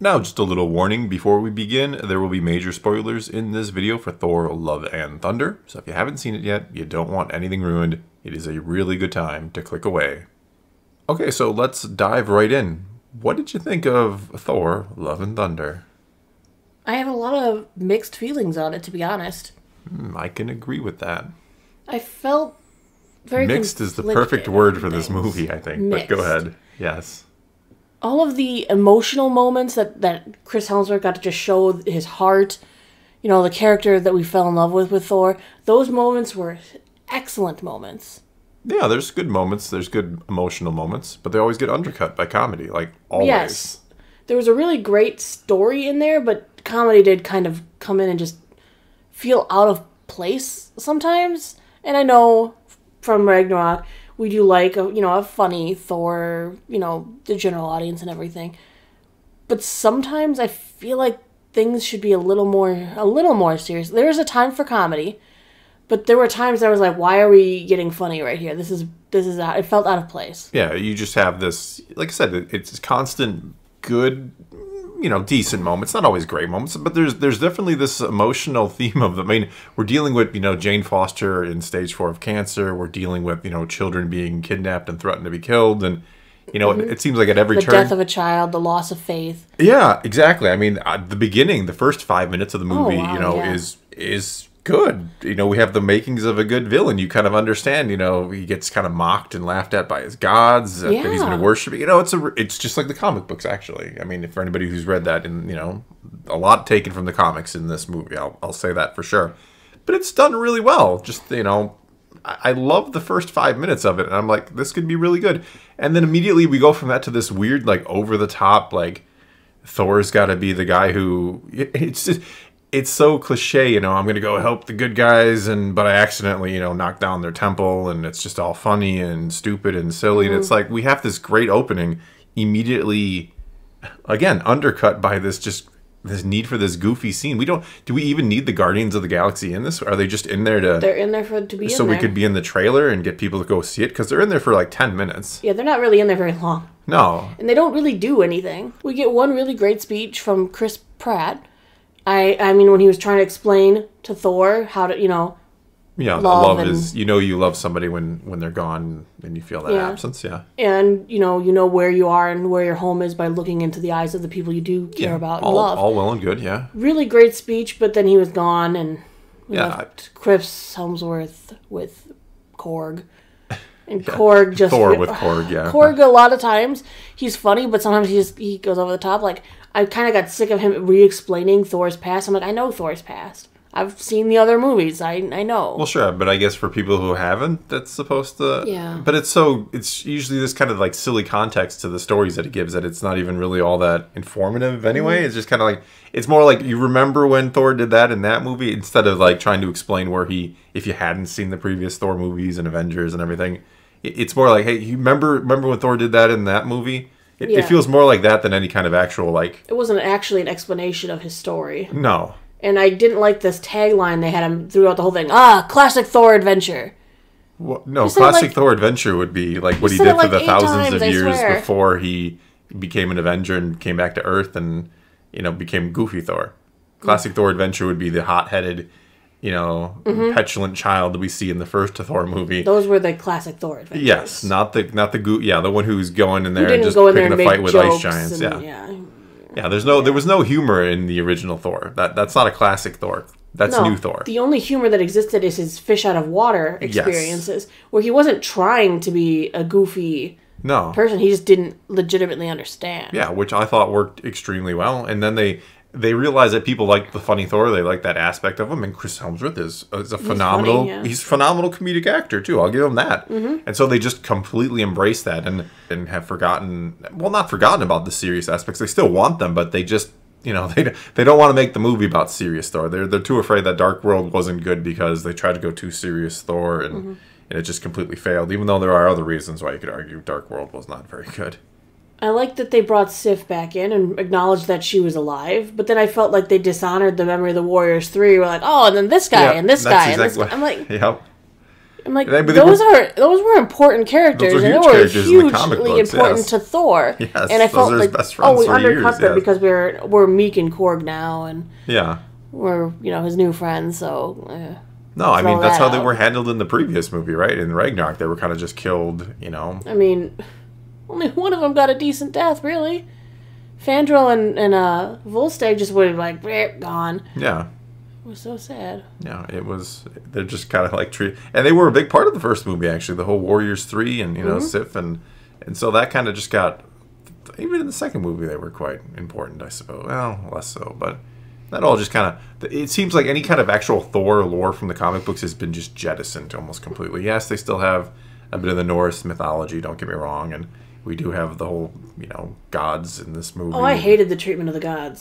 Now, just a little warning before we begin, there will be major spoilers in this video for Thor, Love and Thunder, so if you haven't seen it yet, you don't want anything ruined, it is a really good time to click away. Okay, so let's dive right in. What did you think of Thor, Love and Thunder? I have a lot of mixed feelings on it, to be honest. I can agree with that. I felt very mixed is the perfect word for this movie, I think, mixed. But go ahead. Yes. All of the emotional moments that Chris Hemsworth got to just show his heart, you know, the character that we fell in love with Thor, those moments were excellent moments. Yeah, there's good moments, there's good emotional moments, but they always get undercut by comedy, like always. Yes. There was a really great story in there, but comedy did kind of come in and just feel out of place sometimes. And I know from Ragnarok, we do like a funny Thor, the general audience and everything. But sometimes I feel like things should be a little more serious. There is a time for comedy, but there were times I was like, why are we getting funny right here? This is it felt out of place. Yeah, you just have this, like I said, it's constant good, decent moments, not always great moments, but there's definitely this emotional theme of them. I mean, we're dealing with, Jane Foster in stage 4 of cancer. We're dealing with, children being kidnapped and threatened to be killed. And, it seems like at every turn. The death of a child, the loss of faith. Yeah, exactly. I mean, the beginning, the first 5 minutes of the movie, is good. We have the makings of a good villain. You kind of understand, he gets kind of mocked and laughed at by his gods that he's going to worship. It's just like the comic books, actually. I mean, for anybody who's read that, and, a lot taken from the comics in this movie, I'll say that for sure. But it's done really well. Just, I love the first 5 minutes of it, and I'm like, this could be really good. And then immediately we go from that to this weird, like, over-the-top, like, Thor's got to be the guy who... It's so cliche, I'm going to go help the good guys, but I accidentally, knock down their temple, and it's just all funny and stupid and silly. And it's like, we have this great opening immediately, again, undercut by this need for this goofy scene. Do we even need the Guardians of the Galaxy in this? Are they just in there They're in there to be in there. So we could be in the trailer and get people to go see it? Because they're in there for like 10 minutes. Yeah, they're not really in there very long. No. And they don't really do anything. We get one really great speech from Chris Pratt. I mean, when he was trying to explain to Thor how to, yeah, love is, you love somebody when they're gone and you feel that absence, yeah. And, you know where you are and where your home is by looking into the eyes of the people you do care about and love. All well and good, yeah. Really great speech, but then he was gone and we left Chris Hemsworth with Korg. And Korg just... Thor with Korg, yeah. Korg, a lot of times, he's funny, but sometimes he goes over the top. Like, I kind of got sick of him re-explaining Thor's past. I'm like, I know Thor's past. I've seen the other movies. I know. Well, sure, but I guess for people who haven't, that's supposed to... Yeah. But it's usually this kind of, like, silly context to the stories that it gives that it's not even really all that informative anyway. It's just kind of like... It's more like, you remember when Thor did that in that movie? Instead of, like, trying to explain where if you hadn't seen the previous Thor movies and Avengers and everything... It's more like, hey, you remember when Thor did that in that movie? It feels more like that than any kind of actual, like... It wasn't actually an explanation of his story. No. And I didn't like this tagline they had him throughout the whole thing. Classic Thor adventure. Well, no, classic Thor adventure would be like what he did for the thousands of years before he became an Avenger and came back to Earth and, became Goofy Thor. Classic Thor adventure would be the hot-headed... petulant child that we see in the first Thor movie. Those were the classic Thor adventures. Yes, the one who's going in there and just picking a fight with ice giants. Yeah. There was no humor in the original Thor. That's not a classic Thor. That's new Thor. The only humor that existed is his fish out of water experiences, where he wasn't trying to be a goofy person. He just didn't legitimately understand. Yeah, which I thought worked extremely well. And then they realize that people like the funny Thor. They like that aspect of him. And Chris Hemsworth is a phenomenal... He's a phenomenal comedic actor, too. I'll give him that. And so they just completely embrace that and have forgotten... Well, not forgotten about the serious aspects. They still want them, but they just... they don't want to make the movie about serious Thor. They're too afraid that Dark World wasn't good because they tried to go too serious Thor and it just completely failed. Even though there are other reasons why you could argue Dark World was not very good. I like that they brought Sif back in and acknowledged that she was alive, but then I felt like they dishonored the memory of the Warriors 3. We're like, and then this guy, and this guy, and this guy. I'm like... Yep. I'm like, those were important characters, and they were hugely important to Thor. Yes, and I felt like, best friends we undercut them because we're Meek and Korg now, and yeah, we're his new friends. So no, I mean that's how they were handled in the previous movie, right? In Ragnarok, they were kind of just killed. I mean, only one of them got a decent death, really. Fandral and Volstagg just would have gone. Yeah. It was so sad. Yeah, it was. They're just kind of like treated, and they were a big part of the first movie, actually. The whole Warriors 3 and Sif, and so that kind of just got. Even in the second movie, they were quite important, I suppose. Well, less so, but that all just kind of. It seems like any kind of actual Thor lore from the comic books has been just jettisoned almost completely. Yes, they still have a bit of the Norse mythology. Don't get me wrong, and we do have the whole gods in this movie. Oh, I hated the treatment of the gods.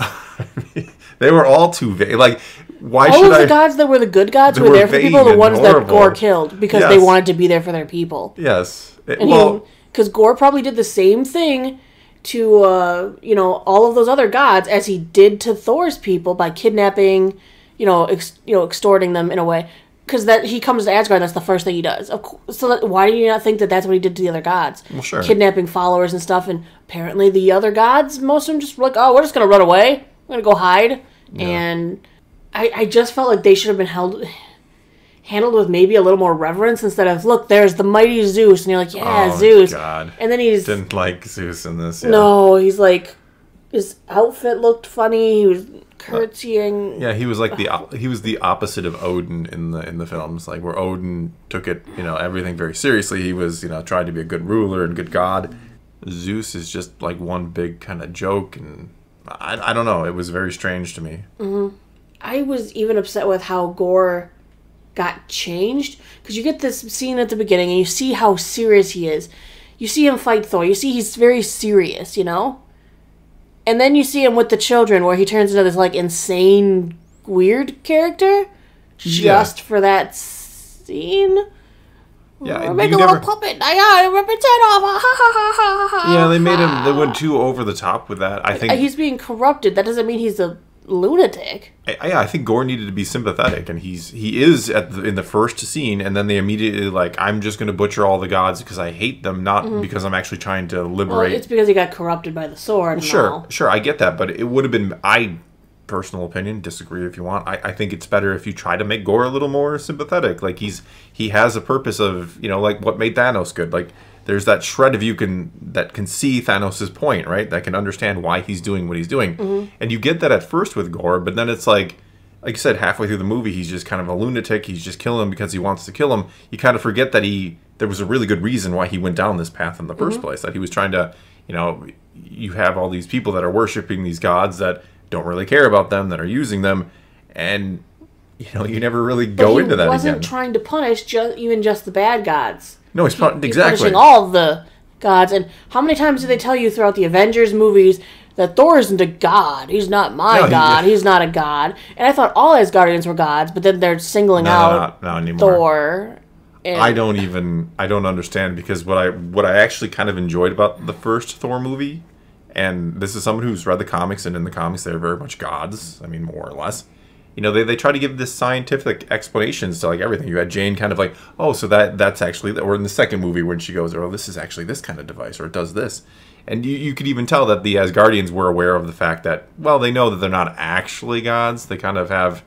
They were all too vague. Like, why all should of the gods that were the good gods were there for people, the ones that Gore killed because they wanted to be there for their people. Yes. Because Gore probably did the same thing to all of those other gods as he did to Thor's people by kidnapping, extorting them in a way. Because he comes to Asgard, that's the first thing he does. So why do you not think that that's what he did to the other gods? Well, sure. Kidnapping followers and stuff, and apparently the other gods, most of them just were like, oh, we're just going to run away. We're going to go hide. Yeah. And I just felt like they should have been handled with maybe a little more reverence instead of, look, there's the mighty Zeus. And you're like, yeah, Zeus. God. And then he's... Didn't like Zeus in this, yeah. No, he's like... His outfit looked funny. He was curtsying. Yeah, he was like he was the opposite of Odin in the films. Like where Odin took it, everything very seriously. He was, tried to be a good ruler and good god. Zeus is just like one big kind of joke, and I don't know. It was very strange to me. Mm-hmm. I was even upset with how Gore got changed because you get this scene at the beginning and you see how serious he is. You see him fight Thor. You see he's very serious, And then you see him with the children where he turns into this, insane, weird character. Just for that scene. Yeah, make a little puppet. I gotta rip its head off. Ha, ha, ha, ha, ha, yeah, they went too over the top with that. I think he's being corrupted. That doesn't mean he's a lunatic. I think Gore needed to be sympathetic, and he is in the first scene, and then they immediately I'm just going to butcher all the gods because I hate them, not because I'm actually trying to liberate. Well, it's because he got corrupted by the sword. Well, sure, I get that, but it would have been personal opinion, disagree if you want. I think it's better if you try to make Gore a little more sympathetic. Like he has a purpose of like what made Thanos good. Like there's that shred of you that can see Thanos' point, right? That can understand why he's doing what he's doing. And you get that at first with Gore, but then it's like you said, halfway through the movie, he's just kind of a lunatic. He's just killing him because he wants to kill him. You kind of forget that there was a really good reason why he went down this path in the first place. That he was trying to, you have all these people that are worshiping these gods that don't really care about them, that are using them, and you never really go into that again. He wasn't trying to punish even just the bad gods. No, he's punishing all of the gods. And how many times do they tell you throughout the Avengers movies that Thor isn't a god? He's not my god. He's not a god. And I thought all Asgardians were gods, but then they're singling out not anymore. Thor. I don't understand, because what I actually kind of enjoyed about the first Thor movie. And this is someone who's read the comics, and in the comics they're very much gods. I mean, more or less. They try to give this scientific explanations to everything. You had Jane kind of oh, so that's actually, or in the second movie when she goes, oh, this is actually this kind of device, or it does this. And you could even tell that the Asgardians were aware of the fact that, well, they know that they're not actually gods. They kind of have,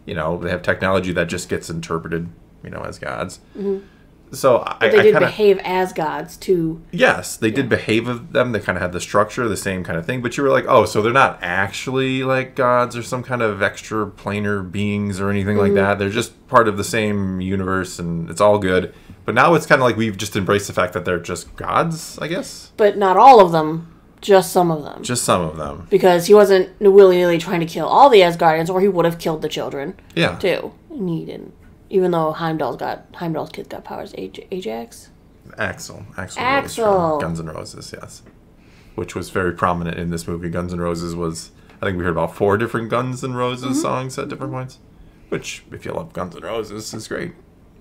they have technology that just gets interpreted, as gods. Mm-hmm. So but they did behave as gods too. Yes, they did behave of them. They kind of had the structure, the same kind of thing. But you were like, oh, so they're not actually like gods or some kind of extra planar beings or anything like that. They're just part of the same universe, and it's all good. But now it's kind of like we've just embraced the fact that they're just gods, I guess. But not all of them. Just some of them. Just some of them. Because he wasn't willy-nilly trying to kill all the Asgardians, or he would have killed the children. Yeah. Too. And he didn't. Even though Heimdall's kid got powers. Ajax? Axel. Really Guns N' Roses, yes. Which was very prominent in this movie. Guns N' Roses was, I think we heard about 4 different Guns N' Roses songs at different points. Which, if you love Guns N' Roses, is great.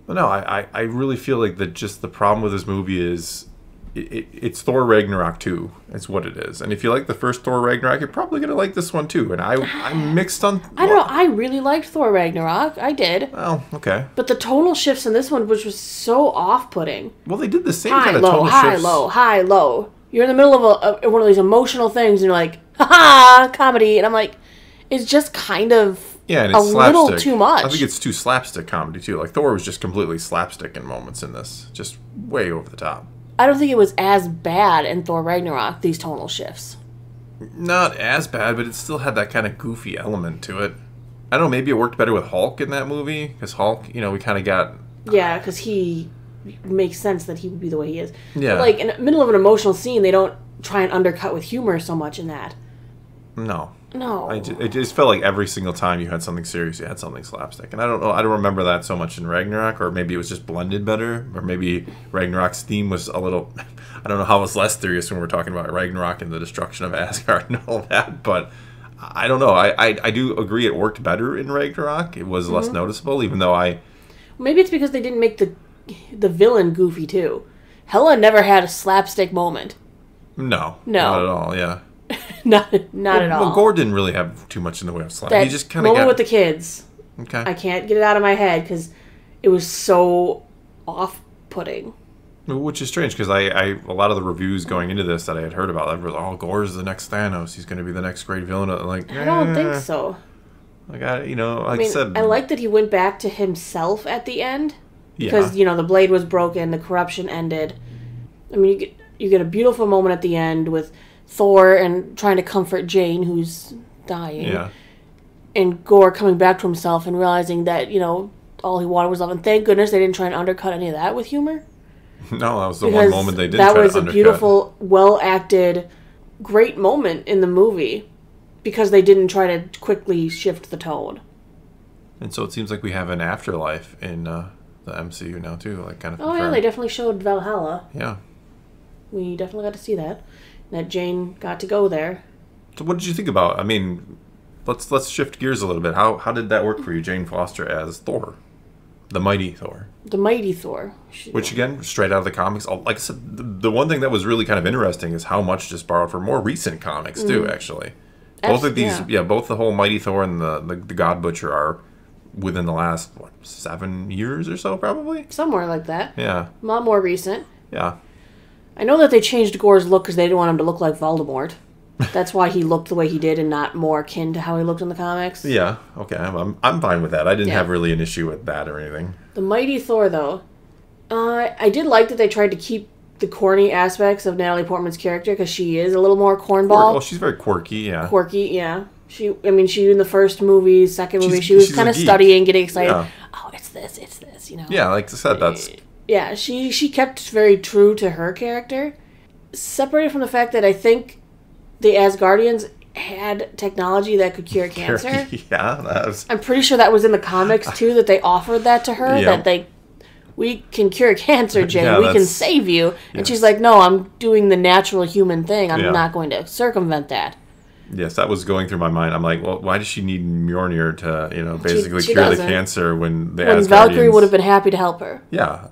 But no, I really feel like that just the problem with this movie is it's Thor Ragnarok 2. It's what it is. And if you like the first Thor Ragnarok, you're probably going to like this one too. And I'm mixed on... I don't know. I really liked Thor Ragnarok. I did. Oh, okay. But the tonal shifts in this one, which was so off-putting. Well, they did the same kind of tonal shifts. High, low, high, low. You're in the middle of one of these emotional things, and you're like, ha-ha, comedy. And I'm like, it's just kind of... Yeah, and it's little too much. I think it's too slapstick comedy, too. Like, Thor was just completely slapstick in moments in this. Just way over the top. I don't think it was as bad in Thor Ragnarok, these tonal shifts. Not as bad, but it still had that kind of goofy element to it. I don't know, maybe it worked better with Hulk in that movie. Because Hulk, we kind of got... Yeah, because he... makes sense that he would be the way he is. Yeah. But, like, in the middle of an emotional scene, they don't try and undercut with humor so much in that. No. It just felt like every single time you had something serious, you had something slapstick. And I don't know, I don't remember that so much in Ragnarok, or maybe it was just blended better, or maybe Ragnarok's theme was a little... I don't know how it was less serious when we're talking about Ragnarok and the destruction of Asgard and all that, but I don't know. I do agree it worked better in Ragnarok. It was less noticeable, even though Maybe it's because they didn't make the villain goofy, too. Hela never had a slapstick moment. No. Not at all, yeah. not at all. Well, Gore didn't really have too much in the way of slap. That He just kind of moment with the kids. Okay. I can't get it out of my head because it was so off-putting. Which is strange because a lot of the reviews going into this that I had heard about, I was, oh, Gore's the next Thanos. He's going to be the next great villain. Like, I don't think so. Like I said, I like that he went back to himself at the end because the blade was broken, the corruption ended. I mean, you get a beautiful moment at the end with Thor and trying to comfort Jane, who's dying. Yeah. And Gore coming back to himself and realizing that, all he wanted was love. And thank goodness they didn't try and undercut any of that with humor. No, that was the one moment they did try to undercut. That was a beautiful, well-acted, great moment in the movie because they didn't try to quickly shift the tone. And so it seems like we have an afterlife in the MCU now, too. Like kind of. Oh, yeah, they definitely showed Valhalla. Yeah. We definitely got to see that. That Jane got to go there. So what did you think about? I mean, let's shift gears a little bit. How did that work for you, Jane Foster as Thor, the mighty Thor? The mighty Thor. Which again, straight out of the comics. Like I said, the one thing that was really kind of interesting is how much just borrowed from more recent comics too. Actually, both of these, both the whole mighty Thor and the God Butcher are within the last 7 years or so, probably somewhere like that. Yeah, a lot more recent. Yeah. I know that they changed Gore's look because they didn't want him to look like Voldemort. That's why he looked the way he did and not more akin to how he looked in the comics. Yeah, okay. I'm fine with that. I didn't have really an issue with that or anything. The mighty Thor, though. I did like that they tried to keep the corny aspects of Natalie Portman's character because she is a little more cornball. Well, she's very quirky, yeah. Quirky, yeah. She in the first movie, second movie, she was kind of studying, getting excited. Yeah. Oh, it's this, Yeah, like I said, that's... Yeah, she kept very true to her character. Separated from the fact that I think the Asgardians had technology that could cure cancer. Yeah, I'm pretty sure that was in the comics too, that they offered that to her, that we can cure cancer, Jane, we can save you. And she's like, no, I'm doing the natural human thing. I'm not going to circumvent that. Yes, that was going through my mind. I'm like, well, why does she need Mjolnir to, basically cure the cancer when the Asgardians... Valkyrie would have been happy to help her. Yeah,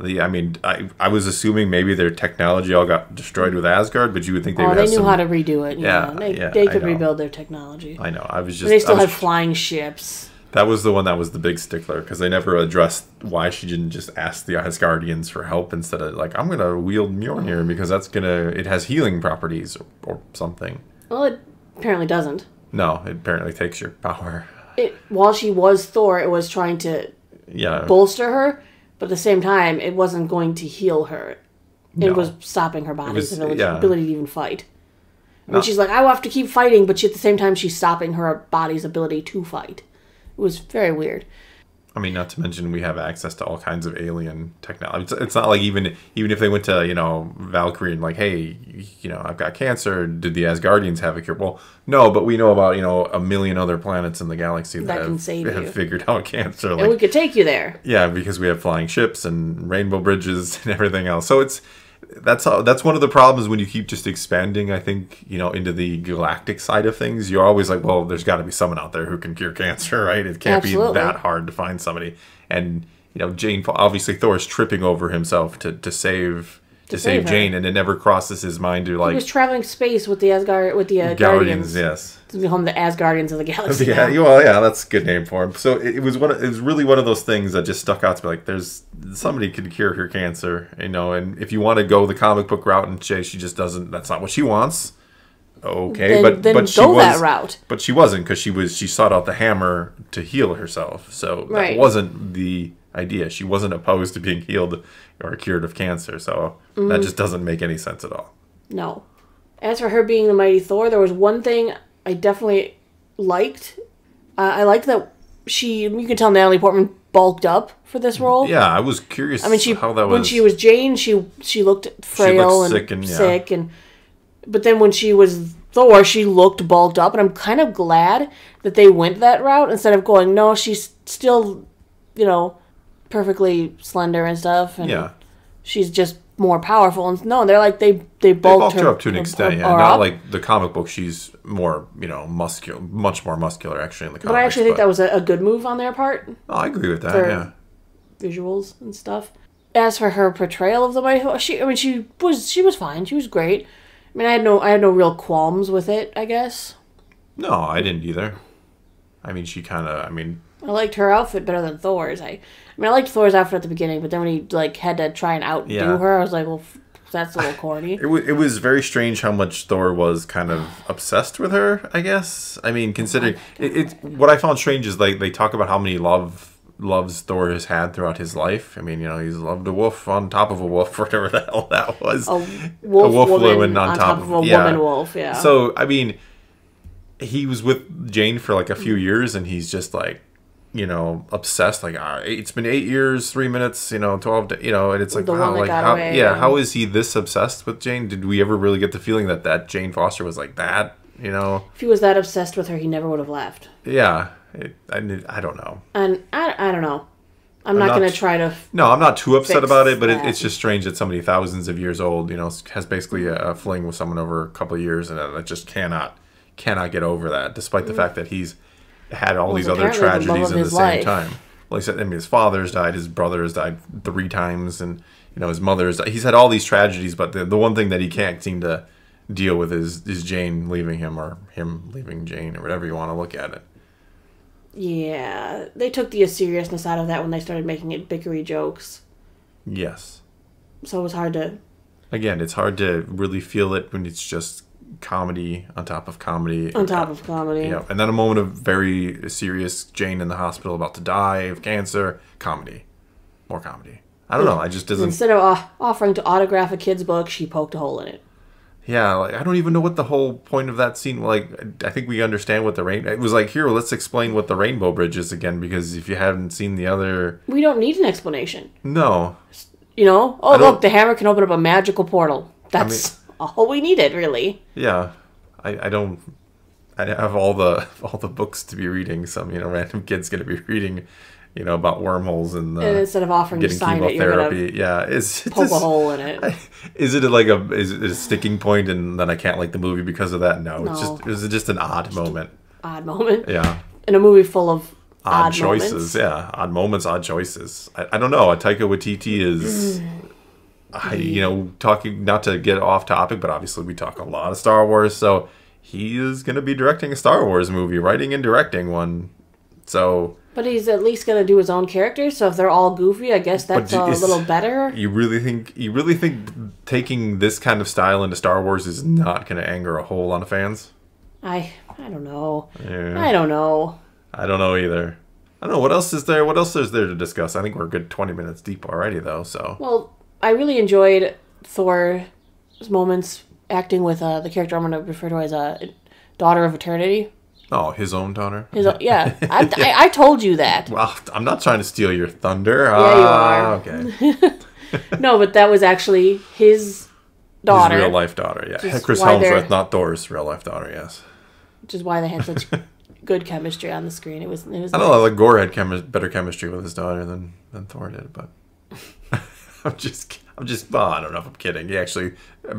I was assuming maybe their technology all got destroyed with Asgard, but you would think they would have they knew how to redo it. Yeah, they could rebuild their technology. I know. They still had flying ships. That was the one that was the big stickler, because they never addressed why she didn't just ask the Asgardians for help instead of, like, I'm going to wield Mjolnir because it has healing properties or something. Well, it apparently doesn't. No, it apparently takes your power. While she was Thor, it was trying to bolster her, but at the same time, it wasn't going to heal her. It was stopping her body's ability to even fight. I mean, she's like, I have to keep fighting, but at the same time, she's stopping her body's ability to fight. It was very weird. I mean, not to mention we have access to all kinds of alien technology. It's not like even if they went to, Valkyrie and like, hey, I've got cancer. Did the Asgardians have a cure? Well, no, but we know about, a million other planets in the galaxy that have figured out cancer. And we could take you there. Yeah, because we have flying ships and rainbow bridges and everything else. So that's one of the problems when you keep just expanding, I think, into the galactic side of things. You're always like, well, there's got to be someone out there who can cure cancer, right? It can't be that hard to find somebody. And, obviously Thor's tripping over himself to save to save Jane, and it never crosses his mind to like. He was traveling space with the Guardians. Yes. To become the Asgardians of the galaxy. Yeah, well, yeah, that's a good name for him. So it was really one of those things that just stuck out to me. Like, there's somebody could cure her cancer, and if you want to go the comic book route and say she just doesn't, that's not what she wants. Okay, then she go was, that route. But she wasn't, because she sought out the hammer to heal herself. So that wasn't the idea. She wasn't opposed to being healed or cured of cancer. So that just doesn't make any sense at all. No. As for her being the mighty Thor, there was one thing I definitely liked. I liked that you can tell Natalie Portman bulked up for this role. Yeah, I was curious how that was. When she was Jane, she looked frail and sick, but then when she was Thor, she looked bulked up, and I'm kind of glad that they went that route instead of going, no, she's still, perfectly slender and stuff, and she's just more powerful. And no, they're like they bulked her up to an extent. Not like the comic book. She's more muscular, much more muscular actually in the comics. But I actually think that was a good move on their part. Oh, I agree with that. Yeah, visuals and stuff. As for her portrayal of the mighty Thor, she was fine. She was great. I mean, I had no real qualms with it, I guess. No, I didn't either. I mean, I liked her outfit better than Thor's. I liked Thor's outfit at the beginning, but then when he had to try and outdo her, I was like, well, that's a little corny. It was very strange how much Thor was kind of obsessed with her, I guess. I mean, considering what I found strange is they talk about how many loves Thor has had throughout his life. I mean, he's loved a wolf on top of a wolf, whatever the hell that was. A wolf woman on top of a woman wolf, yeah. So, I mean, he was with Jane for like a few years, and he's just like, obsessed. Like, it's been 8 years, 3 minutes, 12 days, and it's like, how is he this obsessed with Jane? Did we ever really get the feeling that Jane Foster was like that, If he was that obsessed with her, he never would have left. Yeah. I don't know. And I don't know. I'm not going to try to... No, I'm not too upset about it, but it's just strange that somebody thousands of years old, has basically a fling with someone over a couple of years, and I just cannot get over that, despite the fact that he's had all these other tragedies at the same time. Well, he said, his father's died, his brother has died 3 times, and, his mother's died. He's had all these tragedies, but the one thing that he can't seem to deal with is Jane leaving him, or him leaving Jane, or whatever you want to look at it. Yeah, they took the seriousness out of that when they started making it bickery jokes. Yes. So it was hard to... Again, it's hard to really feel it when it's just comedy on top of comedy. On top of comedy. Yeah, and then a moment of very serious Jane in the hospital about to die of cancer. Comedy. More comedy. I don't know, I just doesn't... Instead of offering to autograph a kid's book, she poked a hole in it. Yeah, like, I don't even know what the whole point of that scene. Like, I think we understand what it was like. Here, let's explain what the Rainbow Bridge is again, because if you haven't seen the other, we don't need an explanation. No, look, the hammer can open up a magical portal. That's all we needed, really. Yeah, I have all the books to be reading. Some random kid's gonna be reading. About wormholes and instead of offering to sign it, you're gonna poke a hole in it. Is it a sticking point, and then I can't like the movie because of that? No. It was just an odd moment. Odd moment. Yeah. In a movie full of odd choices. Moments. Yeah, odd moments, odd choices. I don't know. Taika Waititi is, talking, not to get off topic, but obviously we talk a lot of Star Wars, so he is going to be directing a Star Wars movie, writing and directing one. So. But he's at least going to do his own characters, so if they're all goofy, I guess that's a little better. You really think taking this kind of style into Star Wars is not going to anger a whole lot of fans? I don't know. Yeah. I don't know. I don't know either. I don't know. What else is there? What else is there to discuss? I think we're a good 20 minutes deep already, though. So. Well, I really enjoyed Thor's moments acting with the character I'm going to refer to as a Daughter of Eternity. Oh, his own daughter? Yeah. I told you that. Well, I'm not trying to steal your thunder. Yeah, you are. Okay. No, but that was actually his daughter. His real-life daughter, yeah. Chris Hemsworth, not Thor's real-life daughter, yes. Which is why they had such good chemistry on the screen. It was. I don't know, like Gore had better chemistry with his daughter than Thor did, but... I'm just well, I don't know if I'm kidding. He actually...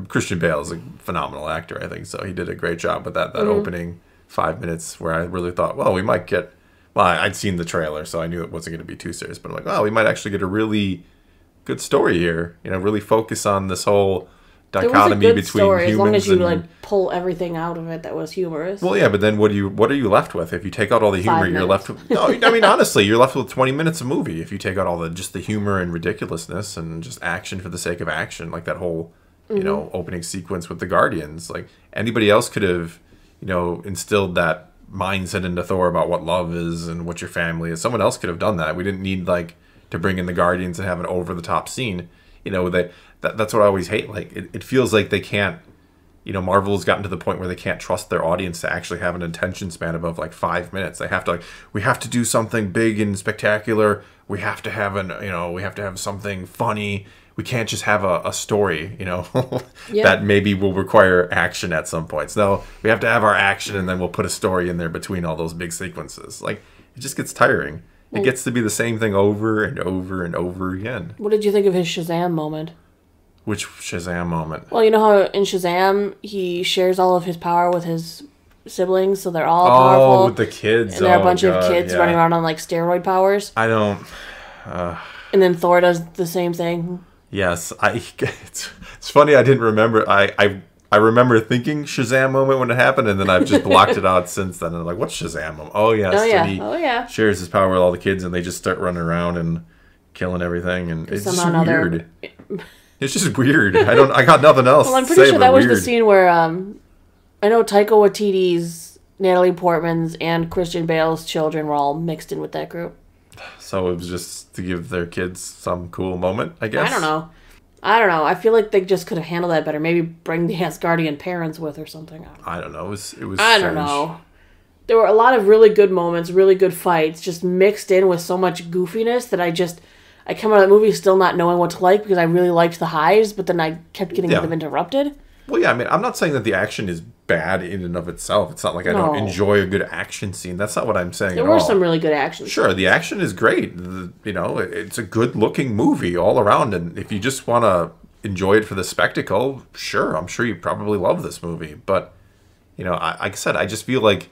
Christian Bale is a phenomenal actor, I think, so he did a great job with that opening 5 minutes where I really thought, well, we might get... Well, I'd seen the trailer, so I knew it wasn't going to be too serious, but I'm like, well, we might actually get a really good story here. You know, really focus on this whole dichotomy there was a good between story, humans as long as you and like pull everything out of it that was humorous. well, yeah, but then what are you left with if you take out all the humor? You're left with no. I mean, honestly, you're left with 20 minutes of movie if you take out all the just the humor and ridiculousness and just action for the sake of action, like that whole you know opening sequence with the Guardians. Like anybody else could have instilled that mindset into Thor about what love is and what your family is. Someone else could have done that. We didn't need like to bring in the Guardians and have an over the top scene. You know, that's what I always hate. Like it feels like they can't, Marvel's gotten to the point where they can't trust their audience to actually have an attention span above like 5 minutes. They have to we have to do something big and spectacular. We have to have we have to have something funny. We can't just have a story, that maybe will require action at some points. No, we have to have our action and then we'll put a story in there between all those big sequences. Like it just gets tiring. It gets to be the same thing over and over and over again. What did you think of his Shazam moment? Which Shazam moment? Well, you know how in Shazam he shares all of his power with his siblings, so they're all powerful. Oh, with the kids. And there are a bunch of kids running around on like steroid powers. I don't. And then Thor does the same thing. Yes, it's funny. I didn't remember. I remember thinking Shazam moment when it happened, and then I've just blocked it out since then. And I'm like, what's Shazam moment? Oh, yes. Oh, yeah. Shares his power with all the kids, and they just start running around and killing everything. And it's just weird. It's just weird. I got nothing else. Well, I'm pretty sure that was the scene where I know Taika Waititi's, Natalie Portman's, and Christian Bale's children were all mixed in with that group. So it was just to give their kids some cool moment, I guess. I don't know. I feel like they just could have handled that better. Maybe bring the Asgardian parents with or something. I don't know. It was I don't know. There were a lot of really good moments, really good fights, just mixed in with so much goofiness that I come out of that movie still not knowing what to like because I really liked the highs, but then I kept getting them interrupted. Well, yeah, I mean, I'm not saying that the action is bad in and of itself. It's not like I don't enjoy a good action scene. That's not what I'm saying There were some really good action scenes. Sure, the action is great. It's a good-looking movie all around, and if you just want to enjoy it for the spectacle, sure, I'm sure you probably love this movie. But, like I said, I just feel like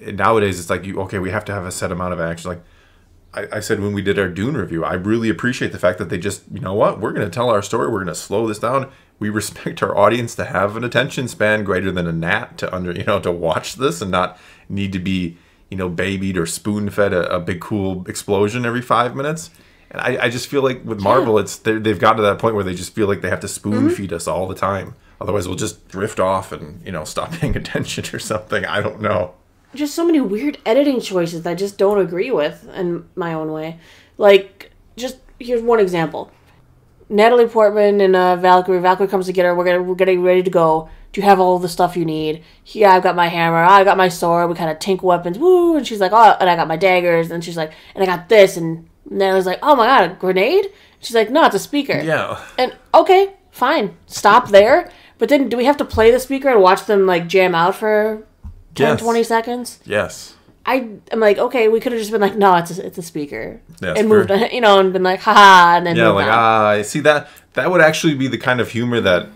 nowadays it's like, we have to have a set amount of action. Like, I said when we did our Dune review, I really appreciate the fact that they just, you know what, we're going to tell our story, we're going to slow this down. We respect our audience to have an attention span greater than a gnat to watch this and not need to be, babied or spoon-fed a big cool explosion every 5 minutes. And I just feel like with Marvel, they've gotten to that point where they just feel like they have to spoon-feed us all the time. Otherwise, we'll just drift off and, stop paying attention or something. I don't know. Just so many weird editing choices that I just don't agree with in my own way. Like, just here's one example. Natalie Portman and Valkyrie. Valkyrie comes to get her. We're getting ready to go. Do you have all the stuff you need? Yeah, I've got my hammer. I got my sword. We kind of tink weapons. Woo! And she's like, oh, and I got my daggers. And she's like, and I got this. And Natalie's like, oh my god, a grenade? She's like, no, it's a speaker. Yeah. And okay, fine. Stop there. But then do we have to play the speaker and watch them like jam out for 20 seconds? Yes. I'm like, okay, we could have just been like, no, it's a speaker. Yes, and moved on, and been like, haha, and then moved on. I see that would actually be the kind of humor that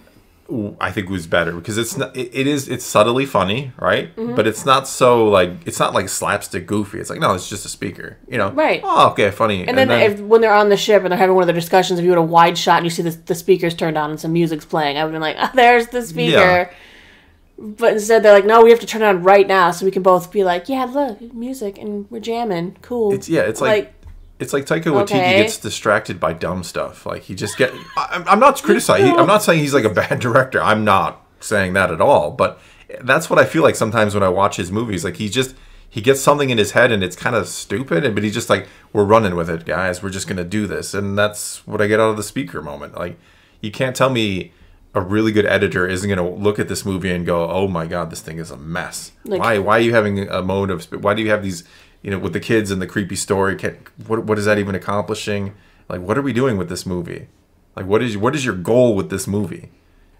I think was better because it's subtly funny, right? Mm-hmm. But it's not so it's not like slapstick goofy. It's like, no, it's just a speaker, Right. Oh, okay, funny. And then when they're on the ship and they're having one of their discussions, if you had a wide shot and you see the speakers turned on and some music's playing, I would have been like, oh, there's the speaker. Yeah. But instead, they're like, no, we have to turn it on right now so we can both be like, yeah, look, music, and we're jamming. Cool. It's like Taika Waititi gets distracted by dumb stuff. Like, he just I'm not criticizing. I'm not saying he's like a bad director. I'm not saying that at all. But that's what I feel like sometimes when I watch his movies. Like, he gets something in his head and it's kind of stupid, but he's just like, we're running with it, guys. We're just going to do this. And that's what I get out of the speaker moment. Like, you can't tell me a really good editor isn't going to look at this movie and go, oh my god, this thing is a mess. Like, why are you having a mode of, why do you have these, with the kids and the creepy story, what is that even accomplishing? Like, what are we doing with this movie? Like, what is your goal with this movie?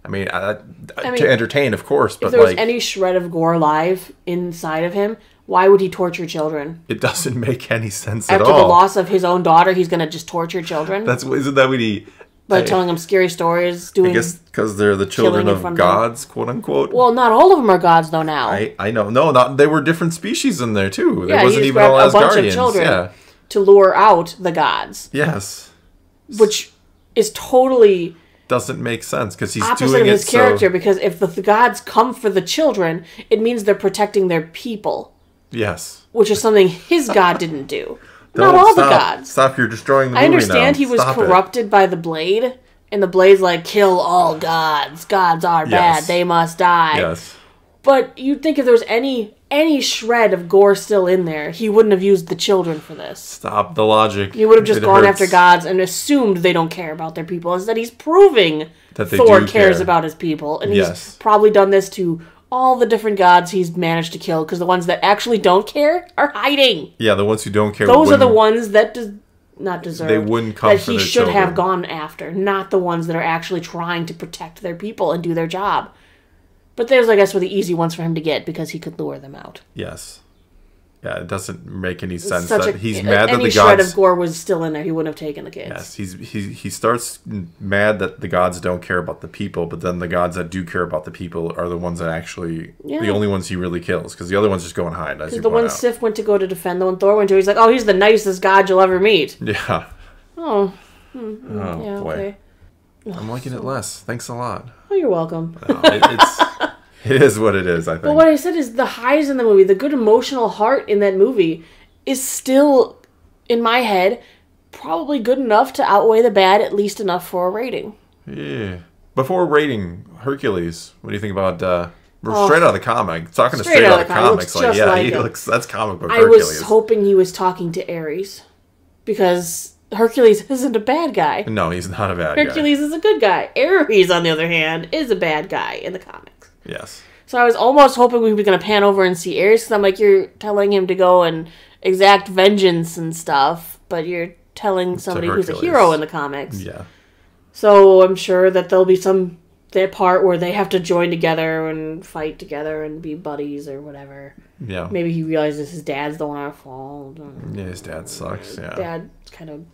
I mean, to entertain, of course, but if there was any shred of gore live inside of him, why would he torture children? It doesn't make any sense at all. After the loss of his own daughter, he's going to just torture children? Isn't that what he... By telling them scary stories, I guess because they're the children of gods, quote unquote. Well, not all of them are gods, though. Now I know, no, they were different species in there too. Yeah, there wasn't even all a bunch of children to lure out the gods. Yes, which is totally doesn't make sense because he's opposite doing of his it character. so... Because if the gods come for the children, it means they're protecting their people. Yes. Which is something his god didn't do. Not all the gods. Stop, you're destroying the movie I understand now. he was corrupted by the blade, and the blade's like, kill all gods. Gods are bad. They must die. Yes. But you'd think if there was any shred of gore still in there, he wouldn't have used the children for this. Stop the logic. He would have just gone after gods and assumed they don't care about their people. Instead, he's proving that Thor cares about his people. And he's probably done this to all the different gods he's managed to kill, because the ones that actually don't care are hiding. Yeah, the ones who don't care. Those are the ones that not deserve. They wouldn't come that for he their should children. have gone after, not the ones that are actually trying to protect their people and do their job. But those, I guess, were the easy ones for him to get because he could lure them out. Yes. Yeah, it doesn't make any sense he's that mad that the gods... Any shred of gore was still in there, he wouldn't have taken the kids. Yes, he starts mad that the gods don't care about the people, but then the gods that do care about the people are the ones that actually... the only ones he really kills, because the other ones just go and hide, as you the one Sif went to go to defend, the one Thor went to, he's like, oh, he's the nicest god you'll ever meet. Yeah. Oh. Yeah, boy. Okay. I'm liking it less. Thanks a lot. Oh, you're welcome. It is what it is, I think. But what I said is the highs in the movie, the good emotional heart in that movie is still, in my head, probably good enough to outweigh the bad, at least enough for a rating. Yeah. Before rating, Hercules, what do you think about... straight out of the comic. Talking to straight out of the comics. Like, he looks... That's comic book Hercules. I was hoping he was talking to Ares. Because Hercules isn't a bad guy. No, he's not a bad guy. Hercules is a good guy. Ares, on the other hand, is a bad guy in the comics. Yes. So I was almost hoping we were going to pan over and see Ares, because I'm like, you're telling him to go and exact vengeance and stuff, but you're telling somebody who's a hero in the comics. Yeah. So I'm sure that there'll be that part where they have to join together and fight together and be buddies or whatever. Yeah. Maybe he realizes his dad's the one at fault. Yeah, his dad sucks. Yeah. Dad's kind of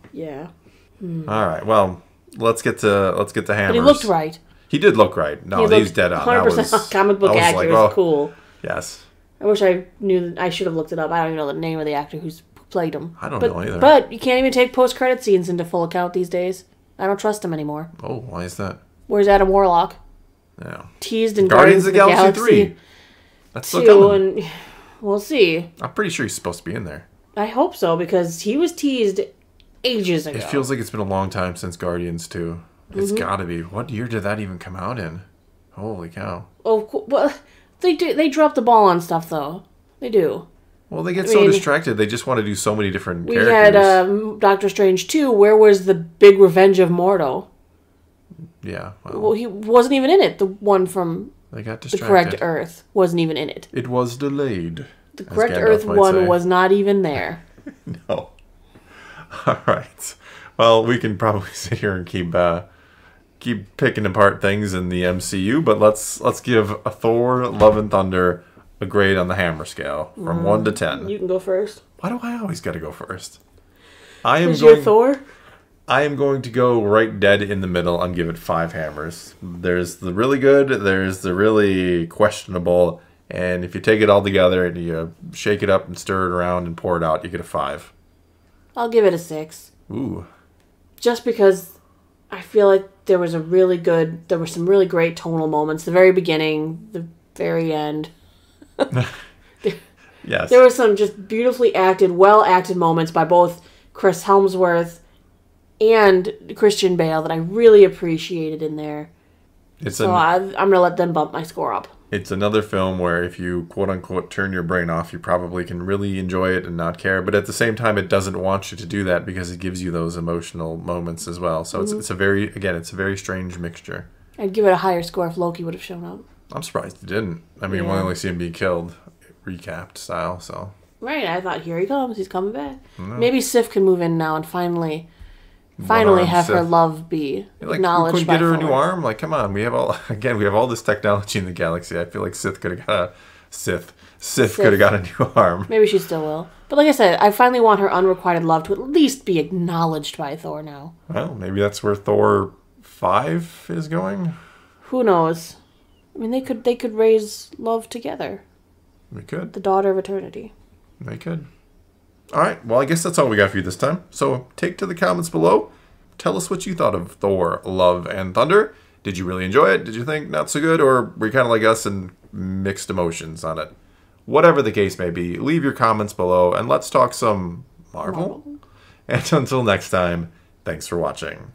All right. Well, let's get to Hammers. But he looked right. He did look right. No, he's dead on. 100% comic book actor. Is cool. Yes. I wish I knew. I should have looked it up. I don't even know the name of the actor who played him. I don't know either. But you can't even take post-credit scenes into full account these days. I don't trust him anymore. Oh, why is that? Where's Adam Warlock? Yeah. Teased in Guardians of the Galaxy 3. That's still coming. And we'll see. I'm pretty sure he's supposed to be in there. I hope so, because he was teased ages ago. It feels like it's been a long time since Guardians 2. It's gotta be. What year did that even come out in? Holy cow. Oh, well, they do. They drop the ball on stuff, though. They do. Well, they get so distracted. They just want to do so many different characters. We had Doctor Strange 2. Where was the big Revenge of Mordo? Yeah. Well, he wasn't even in it. The one from they got distracted. The Correct Earth wasn't even in it. It was delayed. The Correct Earth one was not even there. No. All right. Well, we can probably sit here and keep picking apart things in the MCU, but let's give a Thor: Love and Thunder a grade on the Hammer scale from 1 to 10. You can go first. Why do I always got to go first? Your Thor? I am going to go right dead in the middle and give it 5 hammers. There's the really good, there's the really questionable, and if you take it all together and you shake it up and stir it around and pour it out, you get a 5. I'll give it a 6. Ooh. Just because I feel like there were some really great tonal moments. The very beginning, the very end. Yes. There were some just beautifully acted, well-acted moments by both Chris Hemsworth and Christian Bale that I really appreciated in there. I'm going to let them bump my score up. It's another film where if you quote-unquote turn your brain off, you probably can really enjoy it and not care. But at the same time, it doesn't want you to do that because it gives you those emotional moments as well. So it's a very strange mixture. I'd give it a higher score if Loki would have shown up. I'm surprised he didn't. I mean, we only see him being killed, recapped style, so... Right, I thought, here he comes, he's coming back. No. Maybe Sif can move in now and finally have Sif. Her love be acknowledged. We couldn't get her a new arm? Like, come on, we have all this technology in the galaxy. I feel like Sif could have got a new arm. Maybe she still will. But like I said, I finally want her unrequited love to at least be acknowledged by Thor now. Well, maybe that's where Thor 5 is going. Who knows? I mean, they could raise love together. We could. The daughter of eternity. They could. All right. Well, I guess that's all we got for you this time. So take to the comments below. tell us what you thought of Thor, Love, and Thunder. Did you really enjoy it? Did you think not so good? Or were you kind of like us and mixed emotions on it? Whatever the case may be, leave your comments below and let's talk some Marvel. And until next time, thanks for watching.